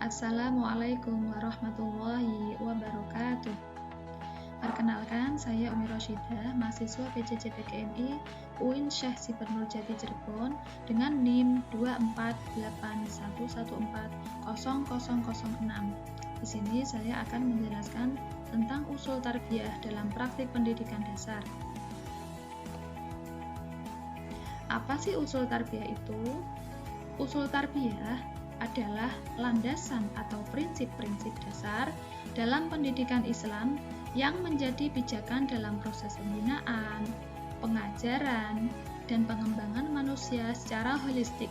Assalamualaikum warahmatullahi wabarakatuh. Perkenalkan, saya Umi Roshidah, mahasiswa PJJ PGMI UIN Syekh Siber Nurjati Cirebon dengan NIM 24811140006. Di sini saya akan menjelaskan tentang usul tarbiyah dalam praktik pendidikan dasar. Apa sih usul tarbiyah itu? Usul tarbiyah adalah landasan atau prinsip-prinsip dasar dalam pendidikan Islam yang menjadi pijakan dalam proses pembinaan, pengajaran, dan pengembangan manusia secara holistik,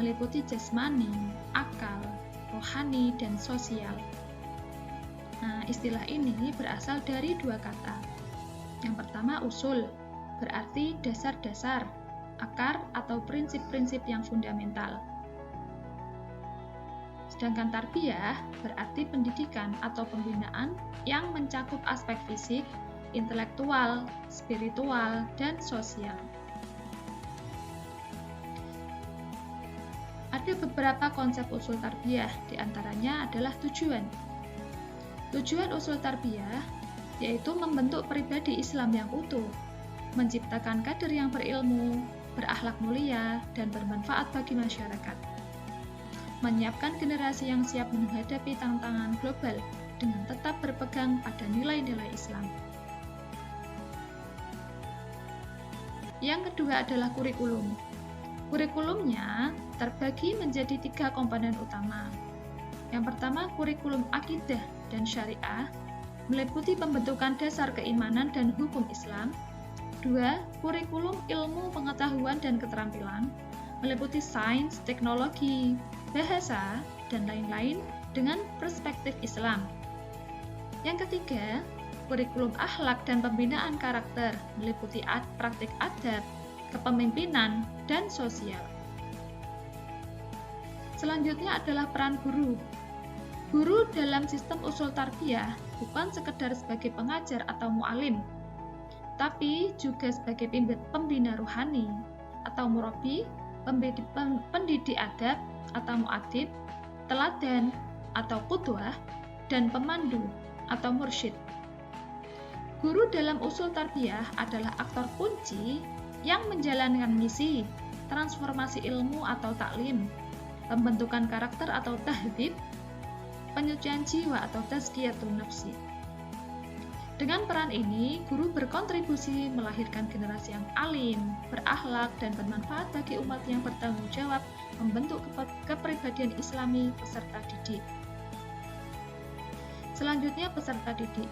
meliputi jasmani, akal, rohani, dan sosial. Nah, istilah ini berasal dari dua kata. Yang pertama, usul, berarti dasar-dasar, akar atau prinsip-prinsip yang fundamental. Sedangkan tarbiyah berarti pendidikan atau pembinaan yang mencakup aspek fisik, intelektual, spiritual, dan sosial. Ada beberapa konsep usul tarbiyah, diantaranya adalah tujuan. Tujuan usul tarbiyah yaitu membentuk pribadi Islam yang utuh, menciptakan kader yang berilmu, berakhlak mulia, dan bermanfaat bagi masyarakat. Menyiapkan generasi yang siap menghadapi tantangan global dengan tetap berpegang pada nilai-nilai Islam. Yang kedua adalah kurikulum. Kurikulumnya terbagi menjadi 3 komponen utama. Yang pertama, kurikulum akidah dan syariah, meliputi pembentukan dasar keimanan dan hukum Islam. 2. Kurikulum ilmu pengetahuan dan keterampilan, meliputi sains, teknologi, bahasa, dan lain-lain dengan perspektif Islam. Yang ketiga, kurikulum akhlak dan pembinaan karakter, meliputi praktik adab, kepemimpinan, dan sosial. Selanjutnya adalah peran guru. Guru dalam sistem usul tarbiyah bukan sekedar sebagai pengajar atau mu'alim, tapi juga sebagai pembina ruhani atau murabi, pendidik adab atau mu'adib, teladan atau qudwah, dan pemandu atau mursyid. Guru dalam usul tarbiyah adalah aktor kunci yang menjalankan misi, transformasi ilmu atau taklim, pembentukan karakter atau tahdhib, penyucian jiwa atau tazkiyatun nafsi. Dengan peran ini, guru berkontribusi melahirkan generasi yang alim, berakhlak, dan bermanfaat bagi umat yang bertanggung jawab membentuk kepribadian Islami peserta didik. Selanjutnya, peserta didik.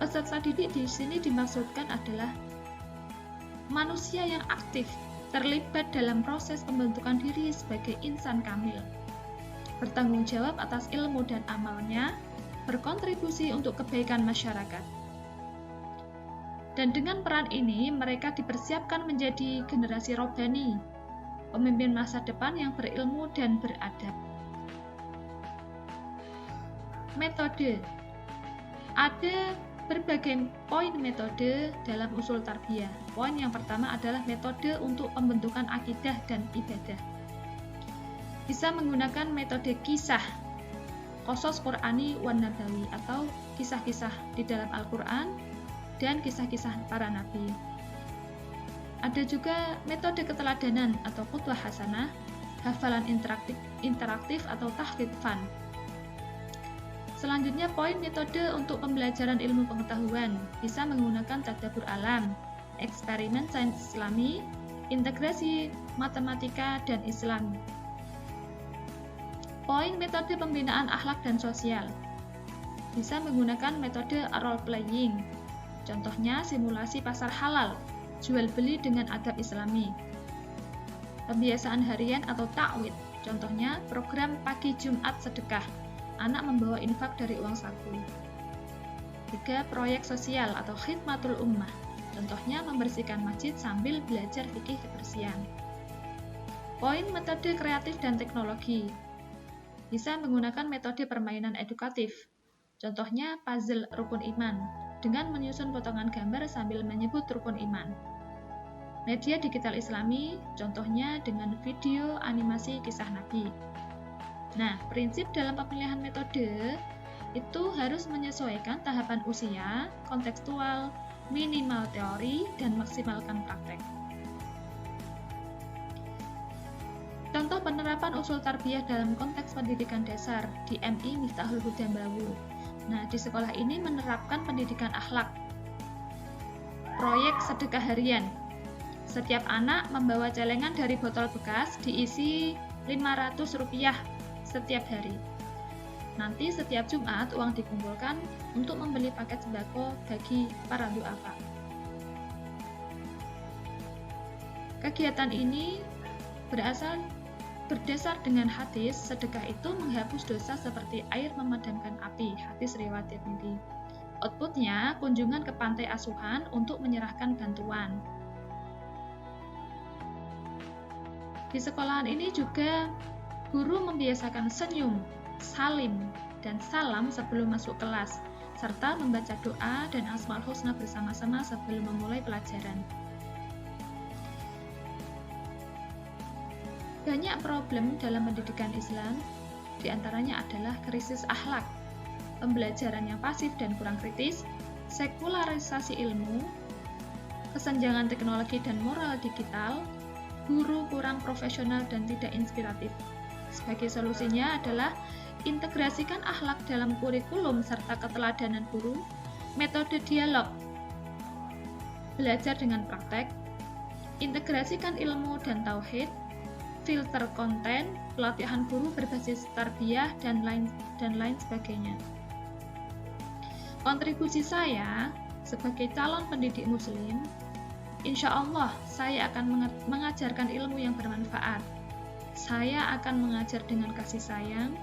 Peserta didik di sini dimaksudkan adalah manusia yang aktif, terlibat dalam proses pembentukan diri sebagai insan kamil, bertanggung jawab atas ilmu dan amalnya, berkontribusi untuk kebaikan masyarakat. Dan dengan peran ini, mereka dipersiapkan menjadi generasi robbani, pemimpin masa depan yang berilmu dan beradab. Metode. Ada berbagai poin metode dalam usul tarbiyah. Poin yang pertama adalah metode untuk pembentukan akidah dan ibadah. Bisa menggunakan metode kisah, Qasas Qur'ani wan Nabawi, atau kisah-kisah di dalam Al-Quran dan kisah-kisah para nabi. Ada juga metode keteladanan atau qudwah hasanah, hafalan interaktif atau tahfidz fun. Selanjutnya, poin metode untuk pembelajaran ilmu pengetahuan, bisa menggunakan tadabbur alam, eksperimen sains Islami, integrasi matematika dan Islam. Poin metode pembinaan akhlak dan sosial, bisa menggunakan metode role playing, contohnya simulasi pasar halal, jual beli dengan adab Islami. Pembiasaan harian atau ta'wid, contohnya program pagi Jumat sedekah, anak membawa infak dari uang saku. 3. Proyek sosial atau khidmatul ummah, contohnya membersihkan masjid sambil belajar fikih kebersihan. Poin metode kreatif dan teknologi, bisa menggunakan metode permainan edukatif, contohnya puzzle rukun iman, dengan menyusun potongan gambar sambil menyebut rukun iman. Media digital Islami, contohnya dengan video animasi kisah Nabi. Nah, prinsip dalam pemilihan metode itu harus menyesuaikan tahapan usia, kontekstual, minimal teori, dan maksimalkan praktek. Contoh penerapan usul tarbiyah dalam konteks pendidikan dasar di MI Miftahul Huda Mbawu. Nah, di sekolah ini menerapkan pendidikan akhlak. Proyek sedekah harian. Setiap anak membawa celengan dari botol bekas diisi Rp500 setiap hari. Nanti setiap Jumat uang dikumpulkan untuk membeli paket sembako bagi para duafa. Kegiatan ini berdasar dengan hadis, sedekah itu menghapus dosa seperti air memadamkan api. Hadis riwayat Tirmidzi. Outputnya, kunjungan ke pantai asuhan untuk menyerahkan bantuan. Di sekolahan ini juga guru membiasakan senyum, salim, dan salam sebelum masuk kelas, serta membaca doa dan asmaul husna bersama-sama sebelum memulai pelajaran. Banyak problem dalam pendidikan Islam, diantaranya adalah krisis akhlak, pembelajaran yang pasif dan kurang kritis, sekularisasi ilmu, kesenjangan teknologi dan moral digital, guru kurang profesional dan tidak inspiratif. Sebagai solusinya adalah integrasikan akhlak dalam kurikulum serta keteladanan guru, metode dialog, belajar dengan praktek, integrasikan ilmu dan tauhid, filter konten, pelatihan guru berbasis tarbiyah, dan lain sebagainya. Kontribusi saya sebagai calon pendidik muslim, insya Allah saya akan mengajarkan ilmu yang bermanfaat. Saya akan mengajar dengan kasih sayang,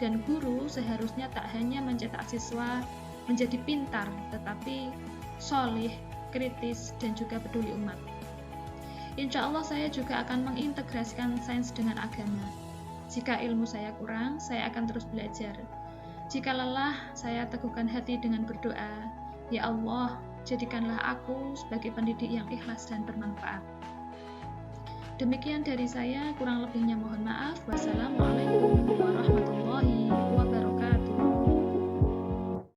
dan guru seharusnya tak hanya mencetak siswa menjadi pintar, tetapi solih, kritis, dan juga peduli umat. Insya Allah saya juga akan mengintegrasikan sains dengan agama. Jika ilmu saya kurang, saya akan terus belajar. Jika lelah, saya teguhkan hati dengan berdoa, Ya Allah, jadikanlah aku sebagai pendidik yang ikhlas dan bermanfaat. Demikian dari saya, kurang lebihnya mohon maaf. Wassalamualaikum warahmatullahi wabarakatuh.